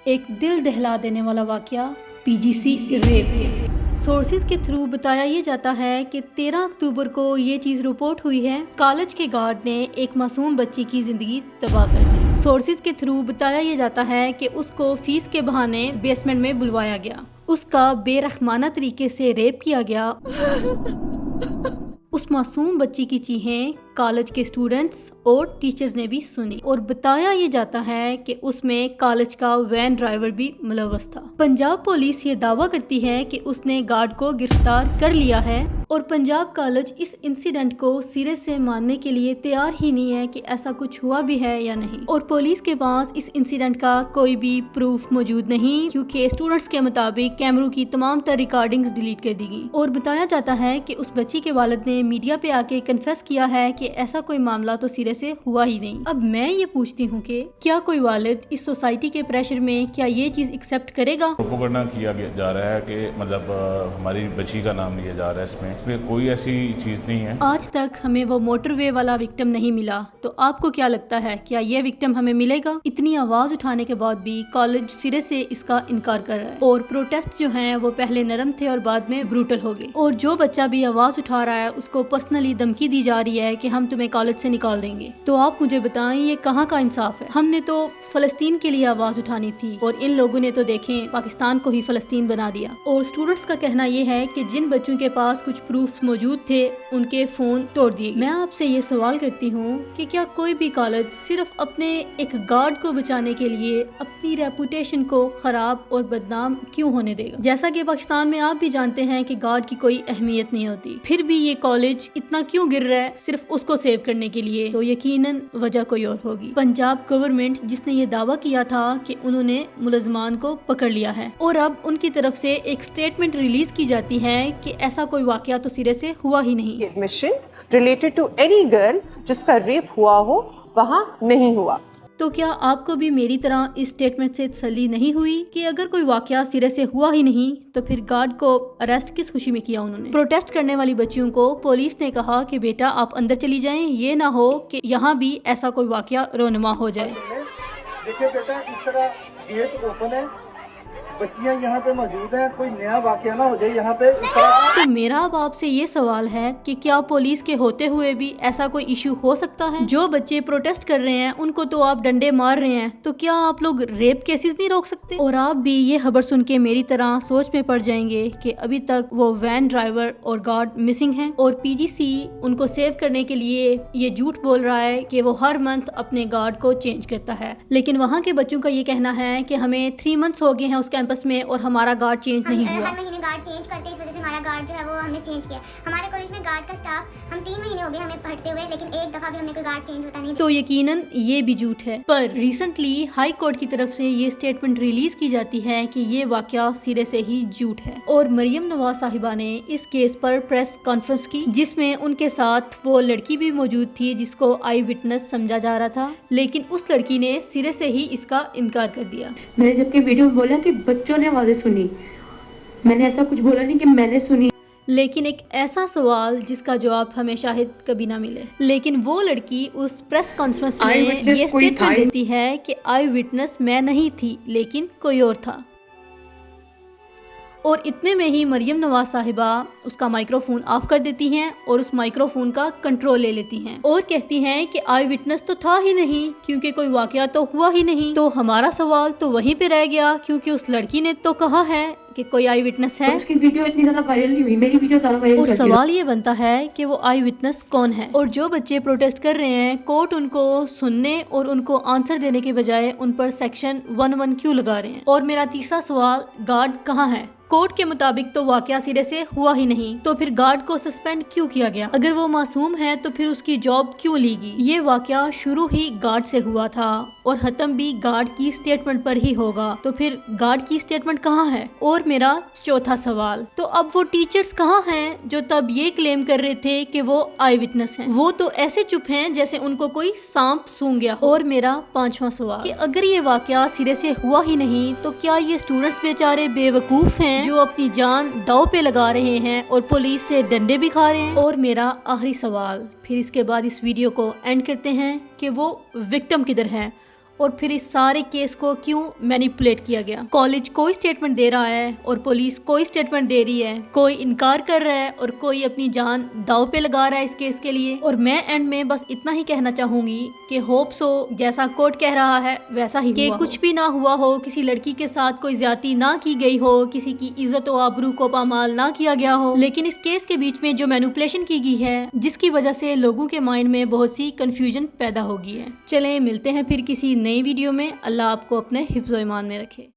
ایک دل دہلا دینے والا واقعہ PGC ریپ۔ سورسز کے تھرو بتایا یہ جاتا ہے کہ 13 اکتوبر کو یہ چیز رپورٹ ہوئی ہے، کالج کے گارڈ نے ایک معصوم بچی کی زندگی تباہ کر دی۔ سورسز کے تھرو بتایا یہ جاتا ہے کہ اس کو فیس کے بہانے بیسمنٹ میں بلوایا گیا، اس کا بے رحمانہ طریقے سے ریپ کیا گیا۔ اس معصوم بچی کی چیخیں کالج کے اسٹوڈنٹس اور ٹیچرز نے بھی سنی، اور بتایا یہ جاتا ہے کہ اس میں کالج کا وین ڈرائیور بھی ملوث تھا۔ پنجاب پولیس یہ دعویٰ کرتی ہے کہ اس نے گارڈ کو گرفتار کر لیا ہے، اور پنجاب کالج اس انسیڈنٹ کو سرے سے ماننے کے لیے تیار ہی نہیں ہے کہ ایسا کچھ ہوا بھی ہے یا نہیں، اور پولیس کے پاس اس انسیڈنٹ کا کوئی بھی پروف موجود نہیں، کیونکہ اسٹوڈنٹس کے مطابق کیمروں کی تمام تر ریکارڈنگز ڈیلیٹ کر دی گئی۔ اور بتایا جاتا ہے کہ اس بچی کے والد نے میڈیا پہ آ کے کنفیس کیا ہے کہ ایسا کوئی معاملہ تو سرے سے ہوا ہی نہیں۔ اب میں یہ پوچھتی ہوں کہ کیا کوئی والد اس سوسائٹی کے پریشر میں کیا یہ چیز ایکسیپٹ کرے گا؟ پروپیگنڈا کیا جا رہا ہے کہ مطلب ہماری بچی کا نام لیا جا رہا ہے، اس میں کوئی ایسی چیز نہیں ہے۔ آج تک ہمیں وہ موٹر وے والا وکٹم نہیں ملا، تو آپ کو کیا لگتا ہے کیا یہ وکٹم ہمیں ملے گا؟ اتنی آواز اٹھانے کے بعد بھی کالج سرے سے اس کا انکار کر رہا ہے، اور پروٹیسٹ جو ہیں وہ پہلے نرم تھے اور بعد میں بروٹل ہو گئے، اور جو بچہ بھی آواز اٹھا رہا ہے اس کو پرسنلی دھمکی دی جا رہی ہے کہ ہم تمہیں کالج سے نکال دیں گے۔ تو آپ مجھے بتائیں یہ کہاں کا انصاف ہے؟ ہم نے تو فلسطین کے لیے آواز اٹھانی تھی، اور ان لوگوں نے تو دیکھیں پاکستان کو ہی فلسطین بنا دیا۔ اور اسٹوڈنٹس کا کہنا یہ ہے کہ جن بچوں کے پاس کچھ پروف موجود تھے ان کے فون توڑ دیے گئے۔ میں آپ سے یہ سوال کرتی ہوں کہ کیا کوئی بھی کالج صرف اپنے ایک گارڈ کو بچانے کے لیے اپنی ریپوٹیشن کو خراب اور بدنام کیوں ہونے دے گا؟ جیسا کہ پاکستان میں آپ بھی جانتے ہیں کہ گارڈ کی کوئی اہمیت نہیں ہوتی، پھر بھی یہ کالج اتنا کیوں گر رہا ہے صرف اس کو سیو کرنے کے لیے؟ تو یقیناً وجہ کوئی اور ہوگی۔ پنجاب گورنمنٹ جس نے یہ دعویٰ کیا تھا کہ انہوں نے ملزمان کو پکڑ لیا ہے، اور اب ان کی طرف سے ایک سٹیٹمنٹ ریلیز کی جاتی ہے کہ ایسا کوئی واقعہ تو سرے سے ہوا ہی نہیں۔ Admission related to any girl جس کا ریپ ہوا ہو وہاں نہیں ہوا۔ تو کیا آپ کو بھی میری طرح اس سٹیٹمنٹ سے تسلی نہیں ہوئی کہ اگر کوئی واقعہ سرے سے ہوا ہی نہیں تو پھر گارڈ کو اریسٹ کس خوشی میں کیا انہوں نے؟ پروٹیسٹ کرنے والی بچیوں کو پولیس نے کہا کہ بیٹا آپ اندر چلی جائیں، یہ نہ ہو کہ یہاں بھی ایسا کوئی واقعہ رونما ہو جائے۔ دیکھیں بیٹا اس طرح گیٹ اوپن ہے، بچیاں یہاں پہ موجود ہیں، کوئی نیا واقعہ نہ ہو جائے یہاں پہ۔ تو میرا اب آپ سے یہ سوال ہے کہ کیا پولیس کے ہوتے ہوئے بھی ایسا کوئی ایشو ہو سکتا ہے؟ جو بچے پروٹیسٹ کر رہے ہیں ان کو تو آپ ڈنڈے مار رہے ہیں، تو کیا آپ لوگ ریپ کیسز نہیں روک سکتے؟ اور آپ بھی یہ خبر سن کے میری طرح سوچ میں پڑ جائیں گے کہ ابھی تک وہ وین ڈرائیور اور گارڈ مسنگ ہیں، اور PGC ان کو سیو کرنے کے لیے یہ جھوٹ بول رہا ہے کہ وہ ہر منتھ اپنے گارڈ کو چینج کرتا ہے، لیکن وہاں کے بچوں کا یہ کہنا ہے کہ ہمیں 3 منتھس ہو گئے ہیں اس کیمپس میں اور ہمارا گارڈ چینج نہیں ہوا۔ ہر مہینے گارڈ چینج کرتے، اس وجہ سے ہمارا گارڈ جو ہے وہ ہم نے چینج کیا۔ ہمارے کالج میں گارڈ کا سٹاف ہم 3 مہینے ہو گئے ہمیں پڑھتے ہوئے، لیکن ایک دفعہ بھی ہم نے کوئی گارڈ چینج ہوتا نہیں۔ تو یقیناً یہ بھی جھوٹ ہے، پر ریسنٹلی ہائی کورٹ کی طرف سے یہ سٹیٹمنٹ ریلیز کی جاتی ہے کہ یہ واقعہ سرے سے ہی جھوٹ ہے، اور مریم نواز صاحبہ نے اس کیس پر پریس کانفرنس کی جس میں ان کے ساتھ وہ لڑکی بھی موجود تھی جس کو آئی وٹنس سمجھا جا رہا تھا، لیکن اس لڑکی نے سرے سے ہی اس کا انکار کر دیا۔ میں نے جبکہ ویڈیو میں بولا کہ بچوں نے آوازیں سنی، میں نے ایسا کچھ بولا نہیں کہ میں نے سنی۔ لیکن ایک ایسا سوال جس کا جواب ہمیں شاید کبھی نہ ملے، لیکن وہ لڑکی اس پریس کانفرنس میں یہ سٹیٹمنٹ دیتی ہے کہ آئی وٹنس میں نہیں تھی لیکن کوئی اور تھا، اور اتنے میں ہی مریم نواز صاحبہ اس کا مائکرو فون آف کر دیتی ہیں اور اس مائکرو فون کا کنٹرول لے لیتی ہیں، اور کہتی ہیں کہ آئی وٹنس تو تھا ہی نہیں کیونکہ کوئی واقعہ تو ہوا ہی نہیں۔ تو ہمارا سوال تو وہیں پہ رہ گیا، کیونکہ اس لڑکی نے تو کہا ہے کہ کوئی آئی وٹنس ہے، اس کی ویڈیو اتنی زیادہ وائرل نہیں ہوئی، میری ویڈیو زیادہ وائرل اور کرتی ہے۔ سوال یہ بنتا ہے کہ وہ آئی وٹنس کون ہے؟ اور جو بچے پروٹیسٹ کر رہے ہیں کورٹ ان کو سننے اور ان کو آنسر دینے کے بجائے ان پر سیکشن 11 کیوں لگا رہے ہیں؟ اور میرا تیسرا سوال، گارڈ کہاں ہے؟ کورٹ کے مطابق تو واقعہ سرے سے ہوا ہی نہیں، تو پھر گارڈ کو سسپینڈ کیوں کیا گیا؟ اگر وہ معصوم ہے تو پھر اس کی جاب کیوں لی گئی؟ یہ واقعہ شروع ہی گارڈ سے ہوا تھا اور ختم بھی گارڈ کی سٹیٹمنٹ پر ہی ہوگا، تو پھر گارڈ کی سٹیٹمنٹ کہاں ہے؟ اور میرا چوتھا سوال، تو اب وہ ٹیچرز کہاں ہیں جو تب یہ کلیم کر رہے تھے کہ وہ آئی وٹنس ہیں؟ وہ تو ایسے چپ ہیں جیسے ان کو کوئی سانپ سونگ گیا۔ اور میرا پانچواں سوال کہ اگر یہ واقعہ سرے سے ہوا ہی نہیں تو کیا یہ اسٹوڈنٹس بیچارے بے وقوف ہیں جو اپنی جان داؤ پہ لگا رہے ہیں اور پولیس سے ڈنڈے بھی کھا رہے ہیں؟ اور میرا آخری سوال، پھر اس کے بعد اس ویڈیو کو اینڈ کرتے ہیں، کہ وہ وکٹم کدھر ہے اور پھر اس سارے کیس کو کیوں مینیپولیٹ کیا گیا. کالج کوئی سٹیٹمنٹ دے رہا ہے اور پولیس کوئی سٹیٹمنٹ دے رہی ہے, کوئی انکار کر رہا ہے اور کوئی اپنی جان داؤ پہ لگا رہا ہے اس کیس کے لیے. اور میں اینڈ میں بس اتنا ہی کہنا چاہوں گی کہ ہوپ سو جیسا کورٹ کہہ رہا ہے ویسا ہی کہ کچھ بھی نہ ہوا ہو, کسی لڑکی کے ساتھ کوئی زیادتی نہ کی گئی ہو, کسی کی عزت و آبرو کو پامال نہ کیا گیا ہو. لیکن اس کیس کے بیچ میں جو مینیپولیشن کی گئی ہے جس کی وجہ سے لوگوں کے مائنڈ میں بہت سی کنفیوژن پیدا ہو گئی ہے. چلیں ملتے ہیں پھر کسی نئی ویڈیو میں. اللہ آپ کو اپنے حفظ و ایمان میں رکھے.